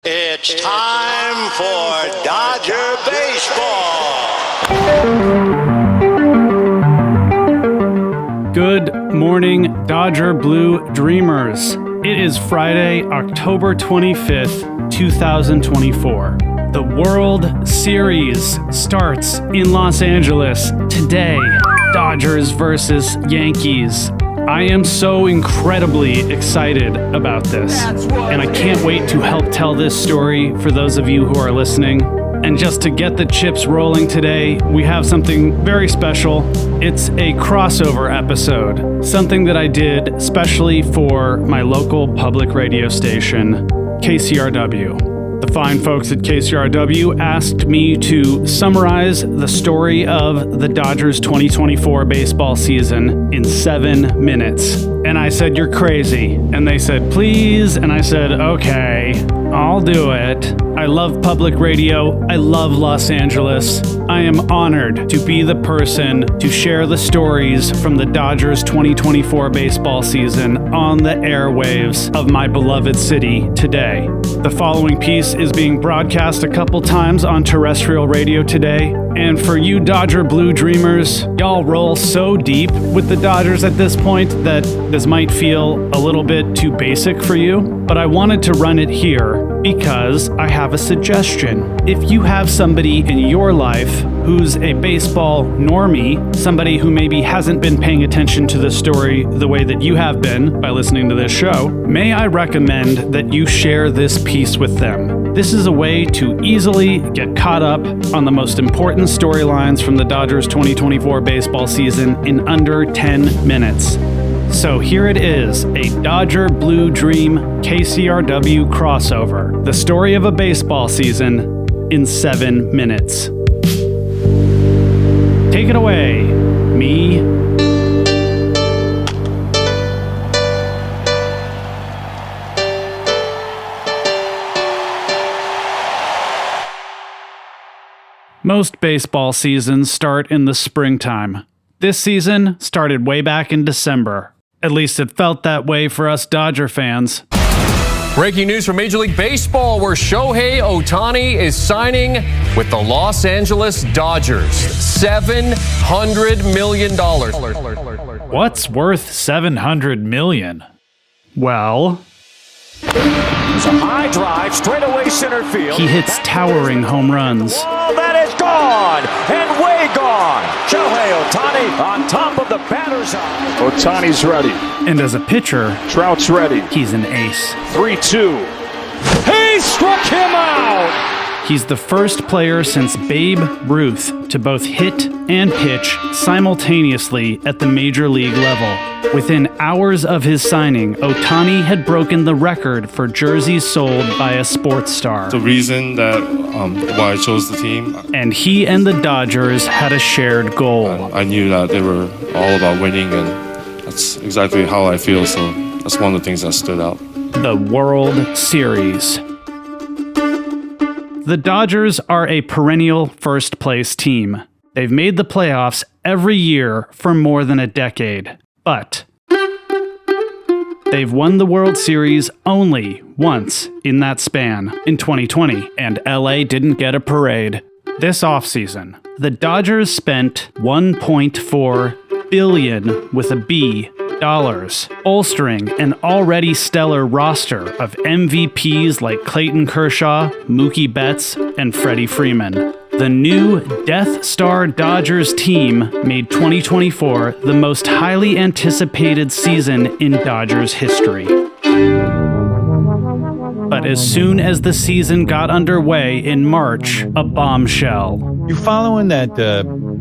It's time for Dodger Baseball. Good morning, Dodger Blue Dreamers. It is Friday, October 25th, 2024. The World Series starts in Los Angeles today. Dodgers versus Yankees. I am so incredibly excited about this, and I can't wait to help tell this story for those of you who are listening. And just to get the chips rolling today, we have something very special. It's a crossover episode, something that I did especially for my local public radio station, KCRW. The fine folks at KCRW asked me to summarize the story of the Dodgers 2024 baseball season in 7 minutes. And I said, "You're crazy." And they said, "Please." And I said, "Okay, I'll do it." I love public radio. I love Los Angeles. I am honored to be the person to share the stories from the Dodgers 2024 baseball season on the airwaves of my beloved city today. The following piece is being broadcast a couple times on terrestrial radio today. And for you Dodger Blue Dreamers, y'all roll so deep with the Dodgers at this point that this might feel a little bit too basic for you. But I wanted to run it here because I have a suggestion. If you have somebody in your life who's a baseball normie, somebody who maybe hasn't been paying attention to the story the way that you have been by listening to this show, may I recommend that you share this piece with them. This is a way to easily get caught up on the most important storylines from the Dodgers 2024 baseball season in under 10 minutes. So here it is, a Dodger Blue Dream KCRW crossover. The story of a baseball season in 7 minutes. Take it away, me. Most baseball seasons start in the springtime. This season started way back in December. At least it felt that way for us Dodger fans. Breaking news from Major League Baseball, where Shohei Ohtani is signing with the Los Angeles Dodgers. $700 million. What's worth $700 million? Well, it's a high drive, straightaway center field. He hits towering home runs. Oh, that is gone and way gone. Shohei Ohtani on top of the batter's eye. Ohtani's ready. And as a pitcher, Trout's ready. he's an ace. 3-2. He struck him out! He's the first player since Babe Ruth to both hit and pitch simultaneously at the major league level. Within hours of his signing, Ohtani had broken the record for jerseys sold by a sports star. The reason that why I chose the team. And he and the Dodgers had a shared goal. I knew that they were all about winning, and that's exactly how I feel, so that's one of the things that stood out. The World Series. The Dodgers are a perennial first-place team. They've made the playoffs every year for more than a decade. But they've won the World Series only once in that span, in 2020, and LA didn't get a parade. This offseason, the Dodgers spent $1.4 billion with a B dollars, bolstering an already stellar roster of MVPs like Clayton Kershaw, Mookie Betts, and Freddie Freeman. The new Death Star Dodgers team made 2024 the most highly anticipated season in Dodgers history. But as soon as the season got underway in March, a bombshell. You following that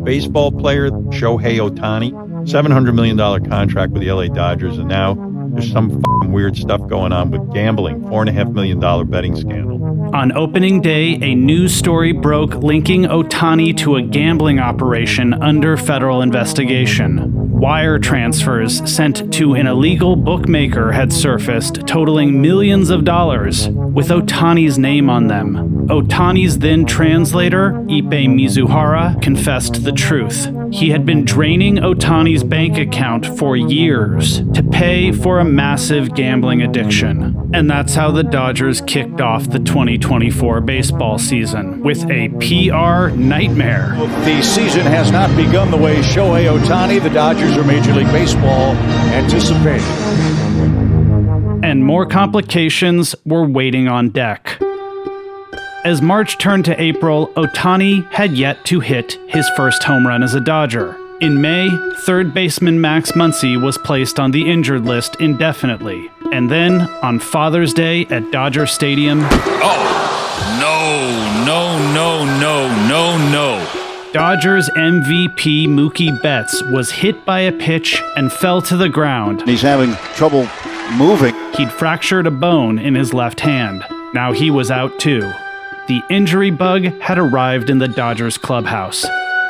baseball player, Shohei Ohtani? $700 million contract with the LA Dodgers, and now there's some weird stuff going on with gambling, $4.5 million betting scandal. On opening day, a news story broke linking Ohtani to a gambling operation under federal investigation. Wire transfers sent to an illegal bookmaker had surfaced, totaling millions of dollars, with Ohtani's name on them. Ohtani's then translator, Ippei Mizuhara, confessed the truth. He had been draining Ohtani's bank account for years to pay for a massive gambling addiction. And that's how the Dodgers kicked off the 2024 baseball season, with a PR nightmare. The season has not begun the way Shohei Ohtani, the Dodgers, or Major League Baseball anticipated. And more complications were waiting on deck. As March turned to April, Ohtani had yet to hit his first home run as a Dodger. In May, third baseman Max Muncy was placed on the injured list indefinitely. And then, on Father's Day at Dodger Stadium... No. Dodgers MVP Mookie Betts was hit by a pitch and fell to the ground. He's having trouble moving. He'd fractured a bone in his left hand. Now he was out too. The injury bug had arrived in the Dodgers clubhouse.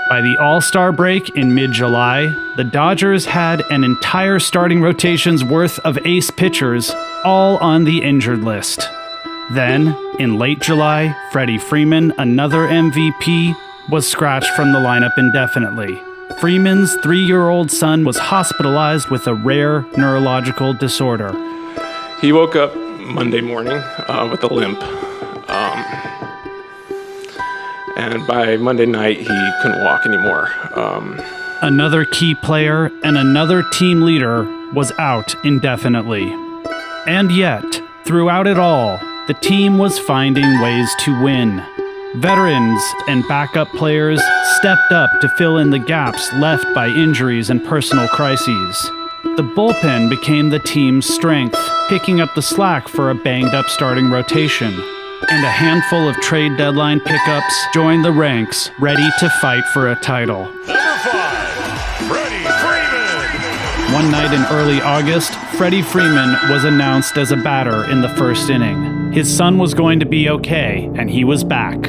By the All-Star break in mid-July, the Dodgers had an entire starting rotation's worth of ace pitchers all on the injured list. Then, in late July, Freddie Freeman, another MVP, was scratched from the lineup indefinitely. Freeman's 3-year-old son was hospitalized with a rare neurological disorder. He woke up Monday morning with a limp. And by Monday night, he couldn't walk anymore. Another key player and another team leader was out indefinitely. And yet, throughout it all, the team was finding ways to win. Veterans and backup players stepped up to fill in the gaps left by injuries and personal crises. The bullpen became the team's strength, picking up the slack for a banged-up starting rotation. And a handful of trade deadline pickups joined the ranks, ready to fight for a title. Number 5, Freddie Freeman. One night in early August, Freddie Freeman was announced as a batter in the first inning. His son was going to be okay, and he was back.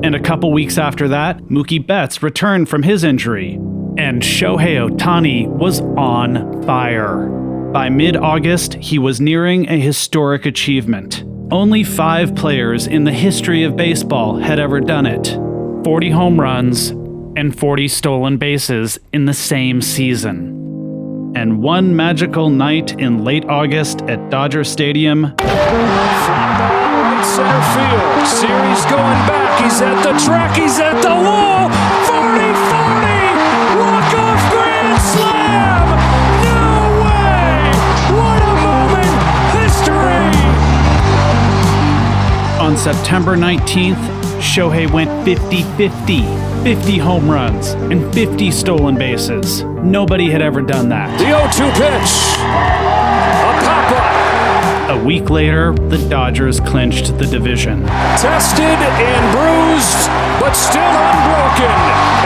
And a couple weeks after that, Mookie Betts returned from his injury. And Shohei Ohtani was on fire. By mid-August, he was nearing a historic achievement. Only 5 players in the history of baseball had ever done it. 40 home runs and 40 stolen bases in the same season. And one magical night in late August at Dodger Stadium... Right center field. Series going back. He's at the track. He's at the wall. 40-40. Walk-off grand slam. No way. What a moment. History. On September 19th, Shohei went 50-50, 50 home runs and 50 stolen bases. Nobody had ever done that. The 0-2 pitch. A pop-up. A week later, the Dodgers clinched the division. Tested and bruised, but still unbroken.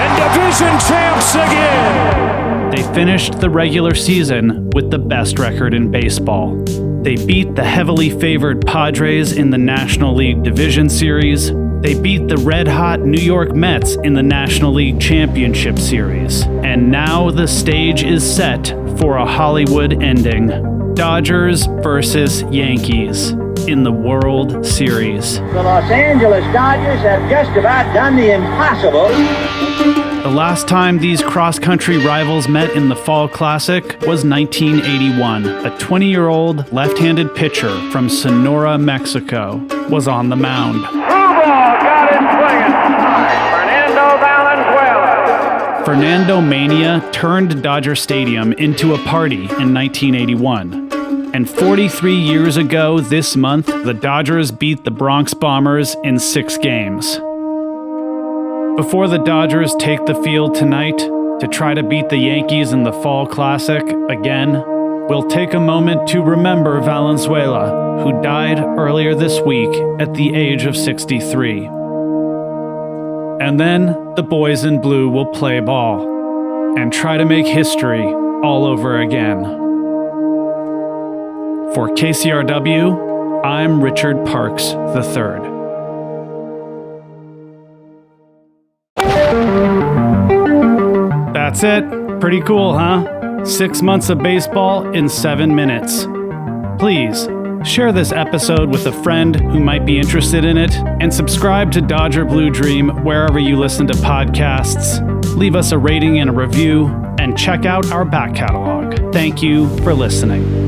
And division champs again. They finished the regular season with the best record in baseball. They beat the heavily favored Padres in the National League Division Series. They beat the red-hot New York Mets in the National League Championship Series. And now the stage is set for a Hollywood ending. Dodgers versus Yankees in the World Series. The Los Angeles Dodgers have just about done the impossible. The last time these cross-country rivals met in the Fall Classic was 1981. A 20-year-old left-handed pitcher from Sonora, Mexico, was on the mound. Got it swinging. Fernando Valenzuela. Fernando Mania turned Dodger Stadium into a party in 1981. And 43 years ago this month, the Dodgers beat the Bronx Bombers in 6 games. Before the Dodgers take the field tonight to try to beat the Yankees in the Fall Classic again, we'll take a moment to remember Valenzuela, who died earlier this week at the age of 63. And then the boys in blue will play ball and try to make history all over again. For KCRW, I'm Richard Parks III. That's it. Pretty cool, huh? 6 months of baseball in 7 minutes. Please, share this episode with a friend who might be interested in it, and subscribe to Dodger Blue Dream wherever you listen to podcasts. Leave us a rating and a review, and check out our back catalog. Thank you for listening.